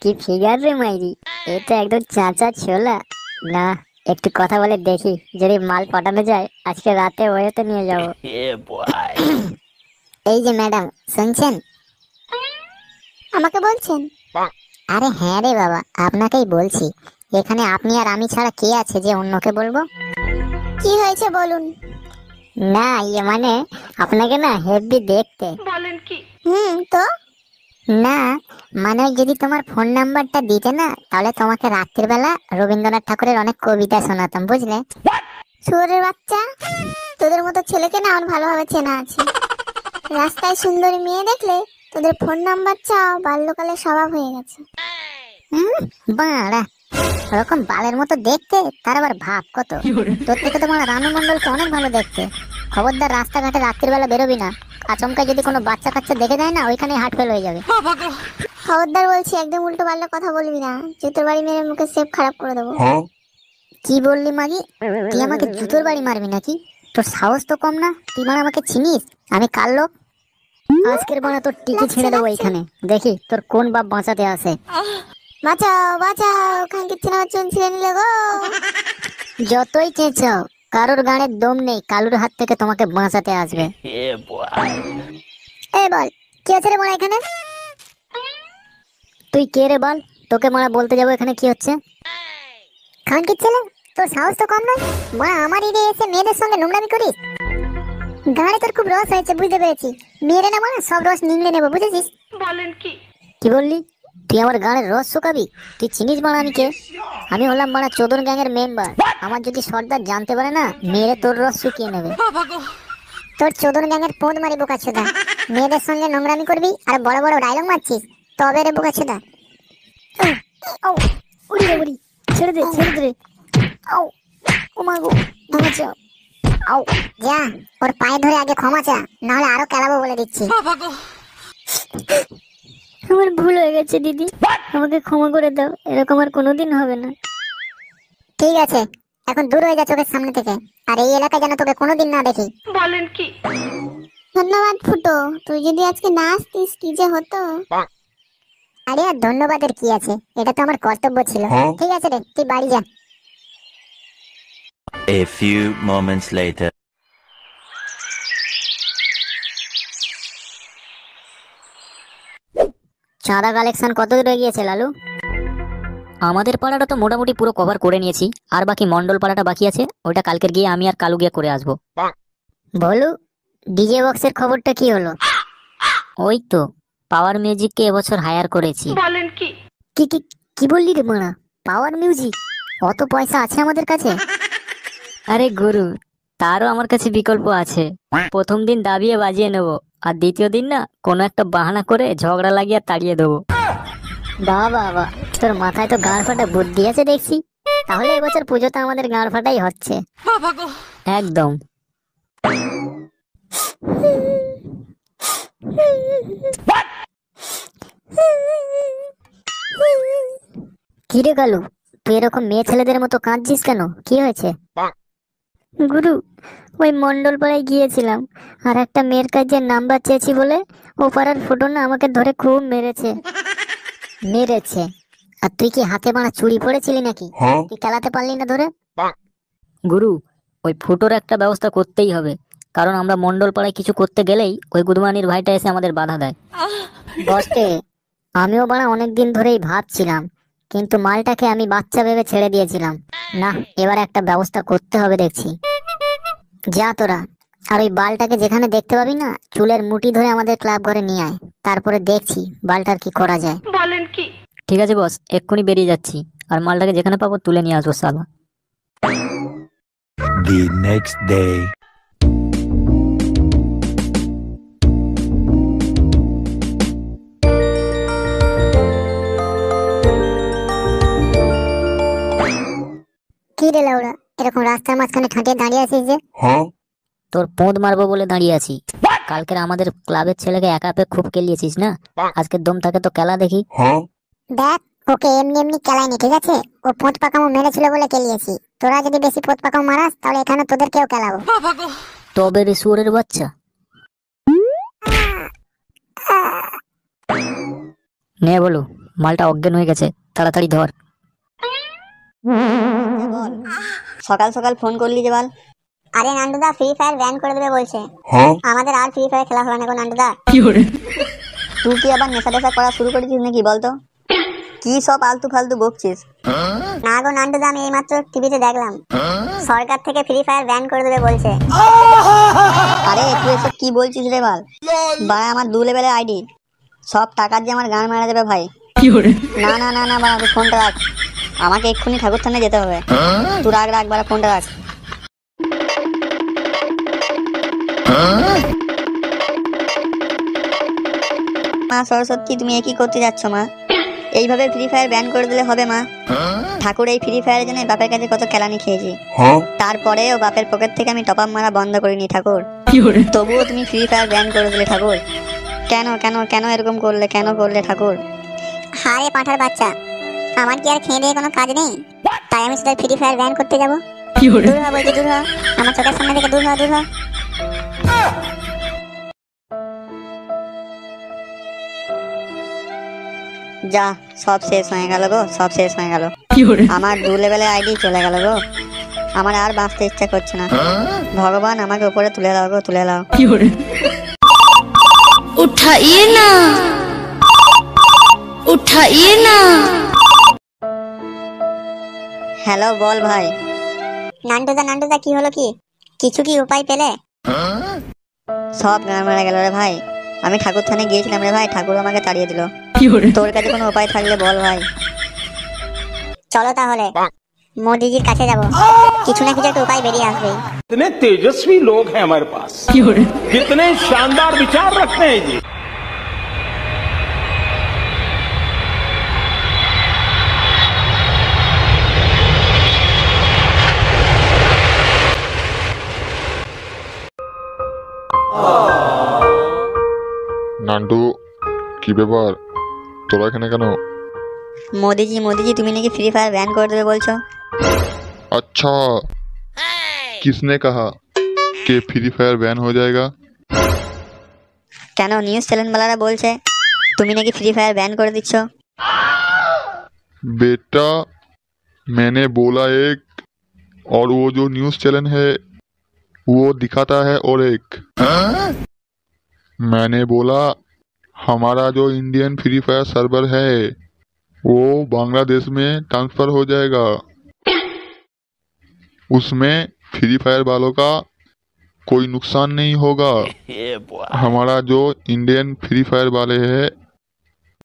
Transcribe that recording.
কি ফিগার রে মাইরি, এ তো একদম চাঁচা ছোলা। না, একটু কথা বলে দেখি, যদি মাল পাঠানো যায় আজকে রাতে ওয়েতে নিয়ে যাব। Yeah, boy. এই যে ম্যাডাম, শুনছেন? আমাকে বলছেন? আরে হ্যাঁ রে বাবা, আপনাকেই বলছি। এখানে আপনি আর আমি ছাড়া কে আছে যে অন্যকে বলবো? কি হয়েছে বলুন। না মানে আপনাকে না হেভি দেখতে। তো না মানে ওই যদি তোমার ফোন নাম্বারটা দিতে না, তাহলে তোমাকে রাত্রির বেলা রবীন্দ্রনাথ ঠাকুরের অনেক কবিতা শোনাতাম, বুঝলে? শুয়োরের বাচ্চা, তোদের মতো ছেলেকে না আমার ভালোভাবে চেনা আছে। রাস্তায় সুন্দরী মেয়ে দেখলে তোদের ফোন নাম্বার চাও বাল্যকালের স্বভাব হয়ে গেছে। হুম, বাড়া, ওরকম বালের মতো দেখতে, তার আবার ভাব কত। তোর থেকে তোমার রানু মন্ডলকে অনেক ভালো দেখতে। খবরদার রাস্তাঘাটে রাত্রির বেলা বেরোবি না, আচমকা যদি কোনো বাচ্চা কাচ্চা দেখে দেয় না, ওইখানে হার্ট ফেল হয়ে যাবে। খবরদার বলছি, একদম উল্টো পাল্টা কথা বলবি না, জুতোর বাড়ি মেরে মুখে সেফ খারাপ করে দেবো। কি বললি মাগি? তুই আমাকে জুতোর বাড়ি মারবি নাকি? তোর সাহস তো কম না, তুই মানে আমাকে চিনিস? আমি কার লোক? আজকের বানা তোর টিকি ছিঁড়ে দেবো এইখানে, দেখি তোর কোন বাপ বাঁচাতে আসে। বাঁচাও বাঁচাও, খানকে চেনা চুন ছিঁড়ে নিলে গো। যতই চেঁচাও, কারোর গানের দম নেই কালুর হাত থেকে তোমাকে বাঁচাতে আসবে। Yeah, boy. এই বল, কি হচ্ছে রে মারা এখানে? তুই কে রে বল, তোকে মারা বলতে যাবো এখানে কি হচ্ছে। খানকির ছেলে, তোর সাহস তো কম নয়। মা আমার ইডে এসে মেয়েদের সঙ্গে নোংরামি করিস? গাড়ি তোর খুব রস হয়েছে, বুঝতে পেরেছি। মেয়েরে না মানে সব রস নিংড়ে নেবো, বুঝেছিস? কি বললি? তুই আমার গানের রস শুকাবি? তুই চিনিস বাড়া আমি কে? আমি হলাম বাড়া চোদন গ্যাং এর মেম্বার। আমার যদি সর্দার জানতে পারে না, মেরে তোর রস শুকিয়ে নেবে। তোর চোদন গ্যাং এর পোঁদ মারি বোকাচোদা। মেয়েদের সঙ্গে নোংরামি করবি আর বড় বড় ডায়লগ মারছিস, তবে রে বোকাচোদা। ও উড়ি রে উড়ি, ছেড়ে দে ছেড়ে দে। ও ও মা গো, বাঁচাও। আও, যা, ওর পায়ে ধরে আগে ক্ষমা চা, নাহলে আরো কেলাবো বলে দিচ্ছি। আমার ভুল হয়ে গেছে দিদি, আমাকে ক্ষমা করে দাও, এরকম আর কোনোদিন হবে না। ঠিক আছে, এখন দূর হয়ে যা চোখের সামনে থেকে, আর এই এলাকায় যেন তোকে কোনোদিন না দেখি। ধন্যবাদ ফুটো, তুই যদি আজকে না আসতিস কি যে হতো। আরে আর ধন্যবাদের কি আছে, এটা তো আমার কর্তব্য ছিল। ঠিক আছে রে, তুই বাড়ি যা। A few moments later. চাঁদা কালেকশন কত দূর এগিয়েছে লালু? আমাদের পাড়াটা তো মোটামুটি পুরো কভার করে নিয়েছি, আর বাকি মন্ডল পাড়াটা বাকি আছে, ওটা কালকের গিয়ে আমি আর কালু গিয়ে করে আসবো। বলু, ডিজে বক্সের খবরটা কি হলো? ওই তো, পাওয়ার মিউজিককে এবছর হায়ার করেছি। কি কি কি বললি রে মারা? Power music? অত পয়সা আছে আমাদের কাছে? আরে গুরু, তারও আমার কাছে বিকল্প আছে। প্রথম দিন দাবিয়ে বাজিয়ে নেবো, আর দ্বিতীয় দিন না কোনো একটা বাহানা করে ঝগড়া লাগিয়ে তাড়িয়ে দেবো। বাবা বাবা, তোর মাথায় তো গাঁড় ফাটা বুদ্ধি আছে দেখছি। তাহলে এবছর পুজোতে আমাদের গাঁড় ফাটাই হচ্ছে। একদম। কি রে কালু, তুই এরকম মেয়ে ছেলেদের মতো কাঁদছিস কেন? কি হয়েছে? গুরু, ওই মন্ডল পাড়ায় গিয়েছিলাম, আর একটা মেয়ের কাছে নাম্বার চেয়েছি বলে ও পাড়ার ফুটো না আমাকে ধরে খুব মেরেছে। মেরেছে? আর তুই কি হাতে বাঁধা চুড়ি পড়েছিলি নাকি? তুই খেলাতে পারলি না ধরে? গুরু, ওই ফুটোর একটা ব্যবস্থা করতেই হবে, কারণ আমরা মন্ডল পাড়ায় কিছু করতে গেলেই ওই গুদমানির ভাইটা এসে আমাদের বাধা দেয়। বসতে, আমিও বাড়া অনেকদিন ধরেই ভাবছিলাম, কিন্তু মালটাকে আমি বাচ্চা ভেবে ছেড়ে দিয়েছিলাম। না, এবার একটা ব্যবস্থা করতে হবে দেখছি। যা তোরা, আর ওই বালটাকে যেখানে দেখতে পাবি না, চুলের মুঠি ধরে আমাদের ক্লাব ঘরে নিয়ে আয়, তারপরে দেখছি বালটার কি করা যায়। ঠিক আছে বস, এক্ষুনি বেরিয়ে যাচ্ছি, আর মালটাকে যেখানে পাবো তুলে নিয়ে আসবো সালা। The next day. কি রে লাউড়া, এরকম রাস্তার মাঝখানে ঠাঁটিয়ে দাঁড়িয়ে আছিস যে? তোর পোঁদ মারবো বলে দাঁড়িয়ে আছি। কালকের আমাদের ক্লাবের ছেলেকে একা পেয়ে খুব কেলিয়েছিস না, আজকের দম থাকে তো খেলা দেখি। দেখ, ওকে এমনি এমনি কেলাইনি, ঠিক আছে? ও পোঁত পাকামো মেরেছিল বলে কেলিয়েছি। তোরা যদি বেশি পোঁত পাকামো মারাস, তাহলে এখানে তোদেরকেও কেলাবো। তবে রে শুয়োরের বাচ্চা। নে বলু, মালটা অজ্ঞান হয়ে গেছে, তাড়াতাড়ি ধর। সকাল সকাল ফোন করলি যে বল। আরে নান্টুদা ফ্রি ফায়ার ব্যান করে দেবে বলছে। আমাদের আর ফ্রি ফায়ার খেলা হবে না গো নান্টুদা। তুই কি আবার নেশা টেশা করা শুরু করেছিস নাকি বলতো? কি সব আলতু ফালতু বকছিস? না গো নান্টুদা, আমি এইমাত্র টিভিতে দেখলাম সরকার থেকে ফ্রি ফায়ার ব্যান করে দেবে বলছে। আরে তুই এসব কি বলছিস রে বল? ভাই আমার 2 লেভেলের আইডি, সব টাকার যে আমার গান মারা যাবে ভাই। না না না না বাড়া, তুই ফোনটা রাখ, আমাকে এক্ষুনি ঠাকুর থানায় যেতে হবে। তুই রাখ রাখ বাড়া, ফোনটা রাখ। মা সরস্বতী, তুমি কি করতে যাচ্ছ মা? এইভাবে ফ্রি ফায়ার ব্যান করে দিলে হবে মা? ঠাকুর এই ফ্রি ফায়ারের জন্য বাপের কাছে কত কেলানি খেয়েছি, তারপরেও বাপের পকেট থেকে আমি টপ আপ মারা বন্ধ করিনি ঠাকুর, তবুও তুমি ফ্রি ফায়ার ব্যান করে দিলে ঠাকুর। কেন কেন কেন এরকম করলে, কেন করলে ঠাকুর? হারে পাঁঠার বাচ্চা, আমার কি আর খেয়ে দিয়ে কোনো কাজ নেই তাই আমি শুধু ফ্রি ফায়ার ব্যান করতে যাবো? দূর হ বলছি, দূর হ, আমার চোখের সামনে থেকে দূর হ, দূর হ। যা, সব শেষ হয়ে গেল গো, সব শেষ হয়ে গেল। আমার 2 লেভেলের আইডি চলে গেল গো, আমার আর বাঁচতে ইচ্ছা করছে না। ভগবান আমাকে উপরে তুলে দাও গো, তুলে দাও। उठाइए ना, उठाइए ना। হ্যালো বল ভাই। নান্টুদা নান্টুদা, কি হলো কি? কিছু কি উপায় পেলে? সব গান মারা গেল রে ভাই, আমি ঠাকুর থানে গিয়েছিলাম রে ভাই, ঠাকুর আমাকে তাড়িয়ে দিল। তোর কাছে কোনো উপায় থাকলে বল ভাই। চলো তাহলে মোদিজির কাছে যাব, কিছু না কিছু একটা উপায় বেরিয়ে আসবে। कितने तेजस्वी लोग हैं हमारे पास, कितने शानदार विचार रखते हैं जी। নান্টু, কি ব্যাপার, তোরা এখানে কেন? মোদিজি মোদিজি, তুমি নাকি ফ্রি ফায়ার ব্যান করে দেবে বলছো? अच्छा, किसने कहा कि फ्री फायर बैन हो जाएगा? কেন নিউজ চ্যানেল वालाরা বলছে তুমি নাকি ফ্রি ফায়ার ব্যান করে দিচ্ছ। बेटा, मैंने बोला एक, और वो जो न्यूज़ चैनल है वो दिखाता है और एक। मैंने बोला हमारा जो इंडियन फ्री फायर सर्वर है वो बांग्लादेश में ट्रांसफर हो जाएगा, उसमें फ्री फायर वालों का कोई नुकसान नहीं होगा। Yeah, boy. हमारा जो इंडियन फ्री फायर वाले हैं